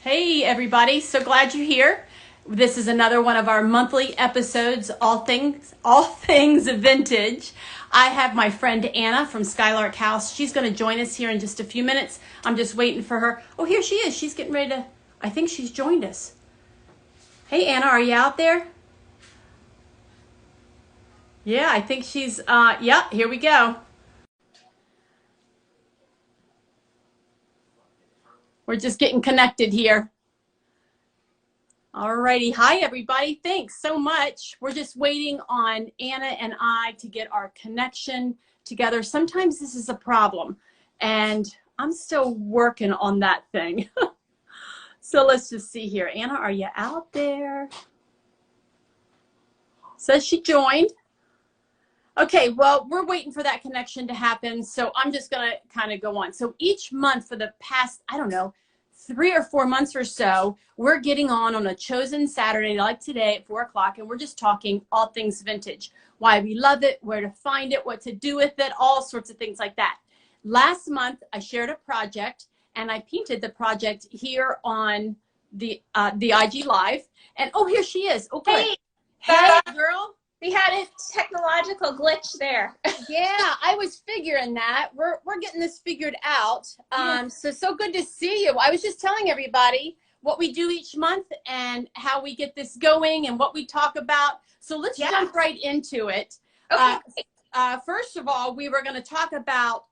Hey everybody, so glad you're here. This is another one of our monthly episodes, all things vintage. I have my friend Anna from Skylark House. She's going to join us here in just a few minutes. I'm just waiting for her. Oh, here she is. She's getting ready to, I think she's joined us. Hey Anna, are you out there? Yeah, I think she's, yeah, here we go. We're just getting connected here. Alrighty, hi everybody. Thanks so much. We're just waiting on Anna and I to get our connection together. Sometimes this is a problem, and I'm still working on that thing. So let's just see here. Anna, are you out there? Says she joined. Okay, well, we're waiting for that connection to happen, so I'm just going to kind of go on. So each month for the past, I don't know, 3 or 4 months or so, we're getting on a chosen Saturday like today at 4 o'clock, and we're just talking all things vintage. Why we love it, where to find it, what to do with it, all sorts of things like that. Last month, I shared a project, and I painted the project here on the IG Live. And, oh, here she is. Oh, good. Hey, girl. We had a technological glitch there. Yeah, I was figuring that. We're getting this figured out. So good to see you. I was just telling everybody what we do each month and how we get this going and what we talk about. So let's jump right into it. Okay. First of all, we were going to talk about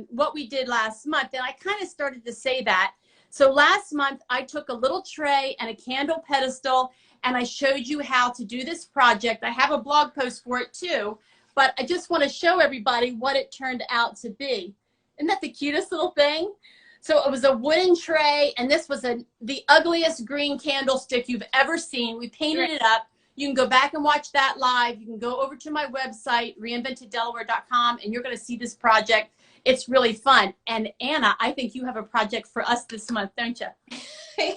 what we did last month, and I kind of started to say that. So last month, I took a little tray and a candle pedestal, and I showed you how to do this project. I have a blog post for it too, but I just want to show everybody what it turned out to be. Isn't that the cutest little thing? So it was a wooden tray, and this was the ugliest green candlestick you've ever seen. We painted it up. You can go back and watch that live. You can go over to my website, reinventeddelaware.com, and you're going to see this project. It's really fun. And Anna, I think you have a project for us this month, don't you?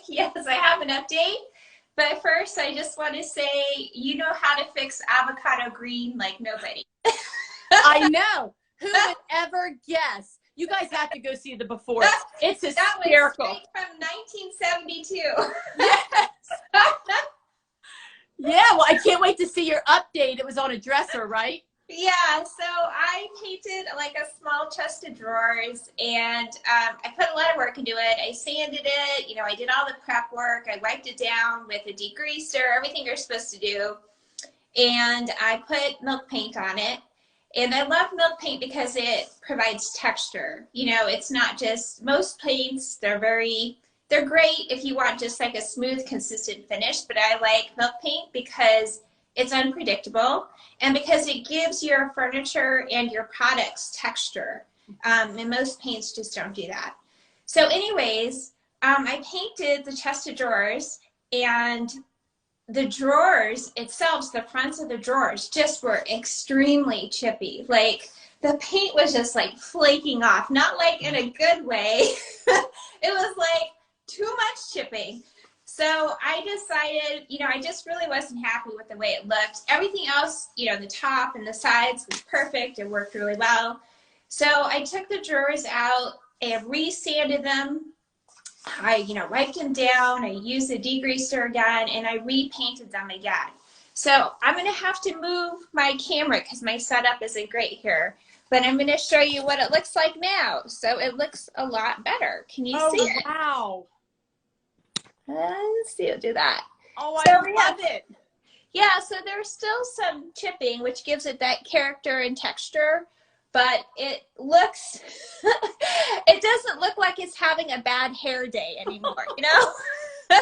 Yes, I have an update. But first, I just want to say, you know how to fix avocado green like nobody. I know. Who would ever guess? You guys have to go see the before. It's hysterical. That was from 1972. Yes. Yeah, well, I can't wait to see your update. It was on a dresser, right? Yeah, so I painted like a small chest of drawers, and I put a lot of work into it. I sanded it, you know, I did all the prep work. I wiped it down with a degreaser, everything you're supposed to do. And I put milk paint on it. And I love milk paint because it provides texture. You know, it's not just, most paints, they're great if you want just like a smooth, consistent finish, but I like milk paint because it's unpredictable, and because it gives your furniture and your products texture. And most paints just don't do that. So anyways, I painted the chest of drawers, and the drawers itself, the fronts of the drawers just were extremely chippy. Like the paint was just like flaking off, not like in a good way. It was like too much chipping. So I decided, you know, I just really wasn't happy with the way it looked. Everything else, you know, the top and the sides was perfect. It worked really well. So I took the drawers out and re-sanded them. I, you know, wiped them down. I used the degreaser again, and I repainted them again. So I'm going to have to move my camera because my setup isn't great here. But I'm going to show you what it looks like now. So it looks a lot better. Can you see it? Oh, wow. Let's see, I'll do that. Oh, I love it. Yeah, so there's still some chipping, which gives it that character and texture, but it looks, it doesn't look like it's having a bad hair day anymore, you know?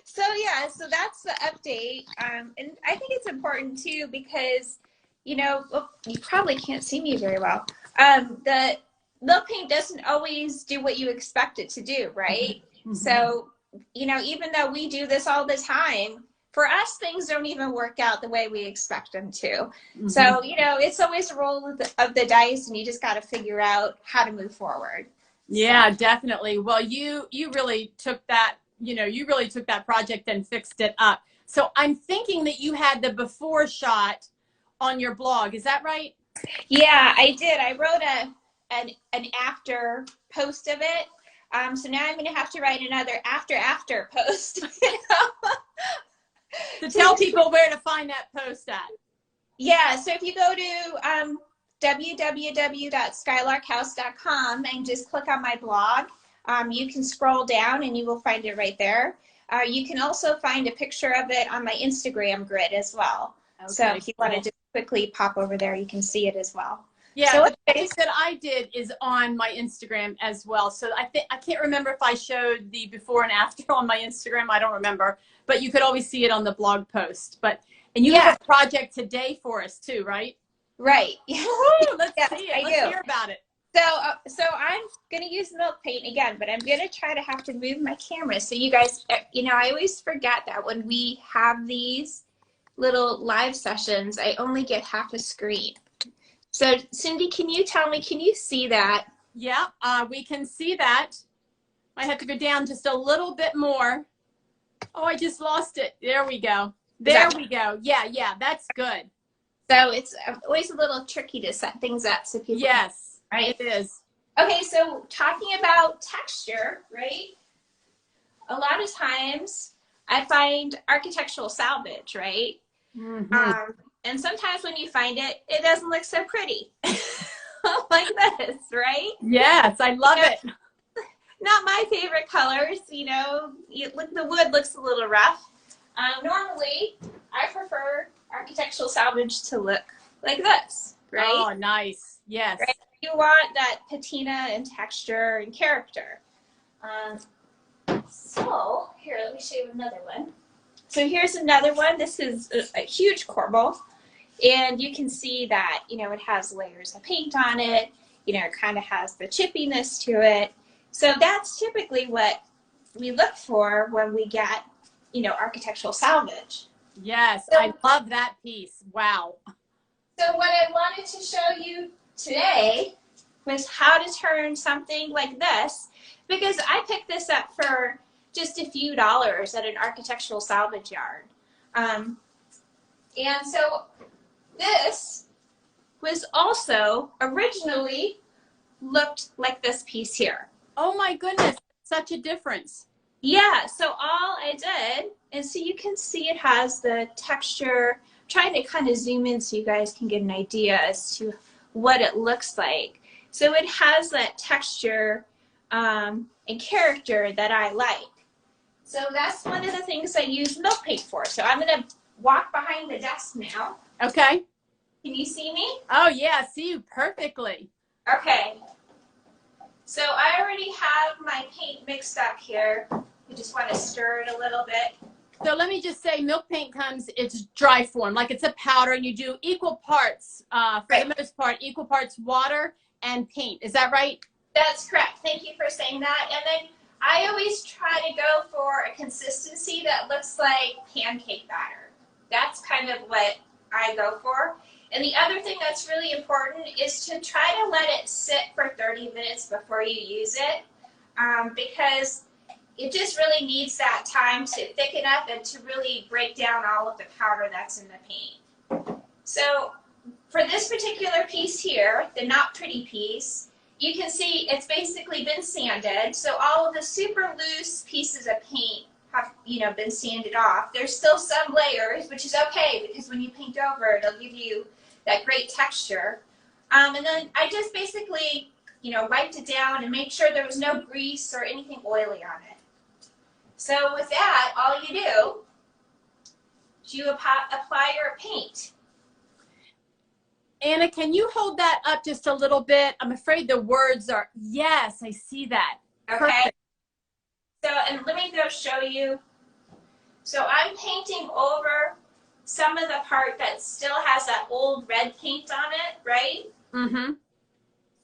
So yeah, so that's the update. And I think it's important too because, you know, well, you probably can't see me very well. The milk paint doesn't always do what you expect it to do, right? Mm-hmm. So, you know, even though we do this all the time, for us, things don't even work out the way we expect them to. Mm-hmm. So, you know, it's always a roll of the dice, and you just got to figure out how to move forward. Yeah, so. Definitely. Well, you really took that, you know, you really took that project and fixed it up. So I'm thinking that you had the before shot on your blog. Is that right? Yeah, I did. I wrote an after post of it. So now I'm going to have to write another after post. You know? To tell people where to find that post at. Yeah, so if you go to www.skylarkhouse.com and just click on my blog, you can scroll down and you will find it right there. You can also find a picture of it on my Instagram grid as well. Okay, so if you want to just quickly pop over there, you can see it as well. Yeah, so the pic that I did is on my Instagram as well. So I can't remember if I showed the before and after on my Instagram. I don't remember, but you could always see it on the blog post. And you have a project today for us too, right? Right. Woo, let's see it. Let's hear about it. So I'm going to use milk paint again, but I'm going to try to have to move my camera. So you guys, you know, I always forget that when we have these little live sessions, I only get half a screen. So Cindy, can you tell me, can you see that? Yeah, we can see that. I have to go down just a little bit more. Oh, I just lost it. There we go. There we go. Yeah, that's good. So it's always a little tricky to set things up so people yes, can, right? It is. Okay, so talking about texture, right? A lot of times I find architectural salvage, right? Mm-hmm. And sometimes when you find it, it doesn't look so pretty. Like this, right? Yes, I love it. Not my favorite colors, you know, the wood looks a little rough. Normally, I prefer architectural salvage to look like this, right? Oh, nice. Yes. Right? You want that patina and texture and character. So here, let me show you another one. So here's another one. This is a huge corbel. And you can see that, you know, it has layers of paint on it. You know, it kind of has the chippiness to it. So that's typically what we look for when we get, you know, architectural salvage. Yes, so, I love that piece. Wow. So what I wanted to show you today was how to turn something like this, because I picked this up for just a few dollars at an architectural salvage yard. And so this was also originally looked like this piece here. Oh my goodness, such a difference. Yeah, so all I did is, so you can see it has the texture. I'm trying to kind of zoom in so you guys can get an idea as to what it looks like. So it has that texture and character that I like. So that's one of the things I use milk paint for. So I'm going to walk behind the desk now. Okay. Can you see me? Oh yeah, I see you perfectly. Okay. So I already have my paint mixed up here. You just want to stir it a little bit. So let me just say, milk paint comes, it's dry form, like it's a powder, and you do equal parts, for the most part, equal parts water and paint. Is that right? That's correct. Thank you for saying that. And then I always try to go for a consistency that looks like pancake batter. That's kind of what I go for. And the other thing that's really important is to try to let it sit for 30 minutes before you use it, because it just really needs that time to thicken up and to really break down all of the powder that's in the paint. So for this particular piece here, the not pretty piece, you can see it's basically been sanded. So all of the super loose pieces of paint have, you know, been sanded off. There's still some layers, which is okay, because when you paint over, it'll give you that great texture. And then I just basically, you know, wiped it down and made sure there was no grease or anything oily on it. So with that, all you do is you apply your paint. Anna, can you hold that up just a little bit? I'm afraid the words are, yes, I see that. Okay. Perfect. So, and let me go show you. So I'm painting over some of the part that still has that old red paint on it, right? Mm-hmm.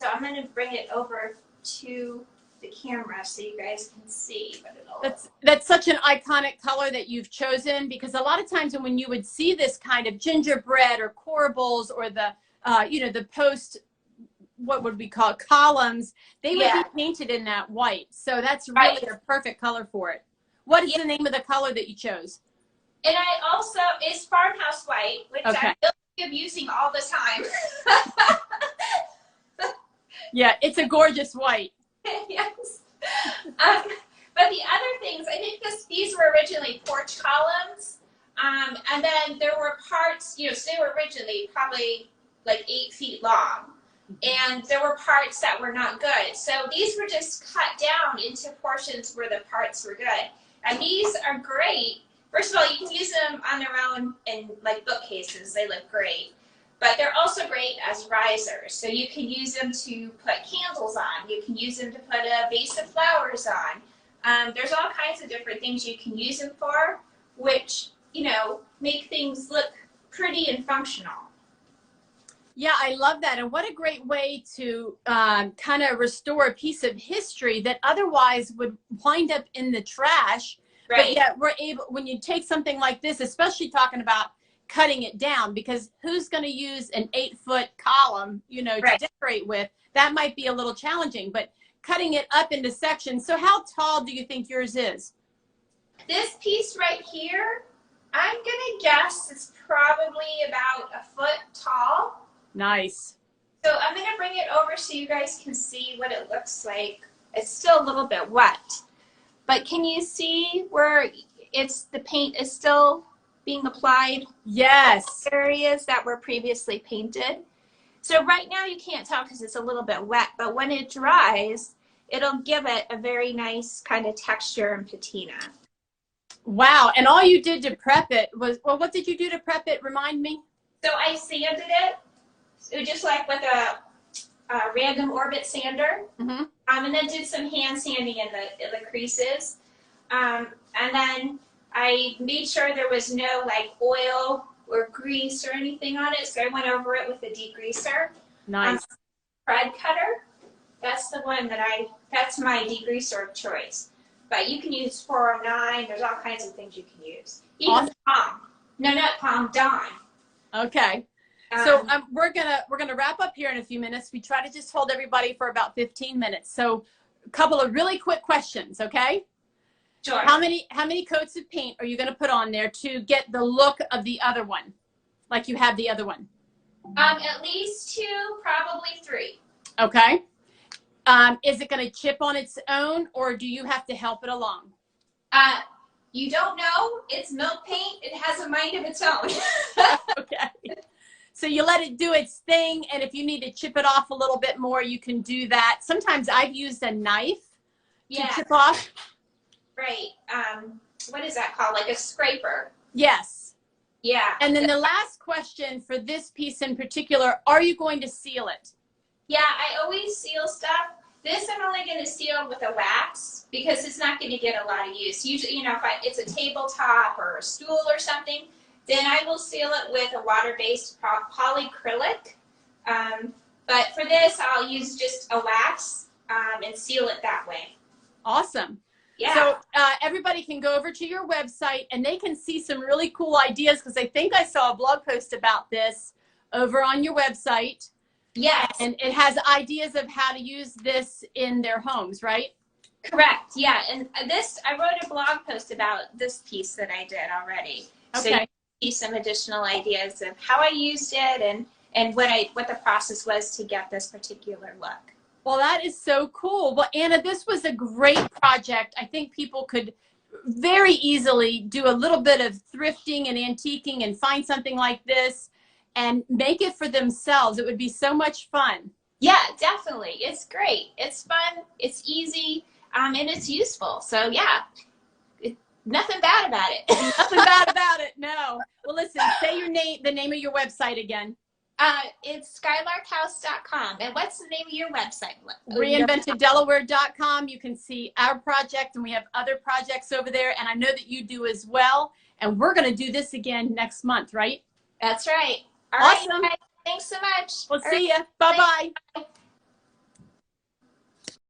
So I'm going to bring it over to the camera so you guys can see what it'll That's such an iconic color that you've chosen, because a lot of times when you would see this kind of gingerbread or corbels or the you know, the post, what would we call it, columns, they would be painted in that white. So that's really a perfect color for it. What is the name of the color that you chose? And I also, it's farmhouse white, which I'm guilty of using all the time. Yeah, it's a gorgeous white. Yes. But the other things, I think these were originally porch columns. And then there were parts, you know, so they were originally probably like 8 feet long. And there were parts that were not good. So these were just cut down into portions where the parts were good. And these are great. First of all, you can use them on their own in like bookcases. They look great. But they're also great as risers. So you can use them to put candles on. You can use them to put a vase of flowers on. There's all kinds of different things you can use them for, which, you know, make things look pretty and functional. Yeah, I love that. And what a great way to kind of restore a piece of history that otherwise would wind up in the trash. Right. But yet we're able, when you take something like this, especially talking about cutting it down, because who's going to use an 8-foot column, you know, to decorate with? That might be a little challenging, but cutting it up into sections. So how tall do you think yours is? This piece right here, I'm going to guess it's probably about 1 foot tall. Nice. So I'm going to bring it over so you guys can see what it looks like. It's still a little bit wet, but can you see where the paint is still being applied? Yes. Areas that were previously painted. So right now you can't tell because it's a little bit wet, but when it dries, it'll give it a very nice kind of texture and patina. Wow. And all you did to prep it was, well, what did you do to prep it? Remind me. So I sanded it. So just like with a random orbit sander. Mm-hmm. And then did some hand sanding in the creases. And then I made sure there was no like oil or grease or anything on it. So I went over it with a degreaser. Nice. Thread cutter. That's the one that's my degreaser of choice. But you can use 409. There's all kinds of things you can use. Even Dawn. No, not Dawn, Dawn. Okay. So we're gonna wrap up here in a few minutes. We try to just hold everybody for about 15 minutes. So a couple of really quick questions, okay? Sure. How many coats of paint are you gonna put on there to get the look of the other one, like you have the other one? At least 2, probably 3. Okay. Is it gonna chip on its own, or do you have to help it along? You don't know. It's milk paint. It has a mind of its own. Okay. So you let it do its thing, and if you need to chip it off a little bit more, you can do that. Sometimes I've used a knife to chip off. Right. What is that called? Like a scraper. Yes. Yeah. And then the last question for this piece in particular, are you going to seal it? Yeah, I always seal stuff. This I'm only going to seal with a wax because it's not going to get a lot of use. Usually, you know, if it's a tabletop or a stool or something, then I will seal it with a water-based polyacrylic. But for this, I'll use just a wax and seal it that way. Awesome. Yeah. So everybody can go over to your website and they can see some really cool ideas, because I think I saw a blog post about this over on your website. Yes. And it has ideas of how to use this in their homes, right? Correct. Yeah. And I wrote a blog post about this piece that I did already. Okay. So you can see some additional ideas of how I used it and what the process was to get this particular look. Well, that is so cool. Well, Anna, this was a great project. I think people could very easily do a little bit of thrifting and antiquing and find something like this and make it for themselves. It would be so much fun. Yeah, definitely. It's great. It's fun. It's easy. And it's useful. So yeah, nothing bad about it. Nothing bad about it. No. Well, listen, say the name of your website again. It's skylarkhouse.com. And what's the name of your website? Reinventeddelaware.com. You can see our project, and we have other projects over there. And I know that you do as well. And we're going to do this again next month, right? That's right. All awesome. right, thanks so much. We'll see you. Bye-bye.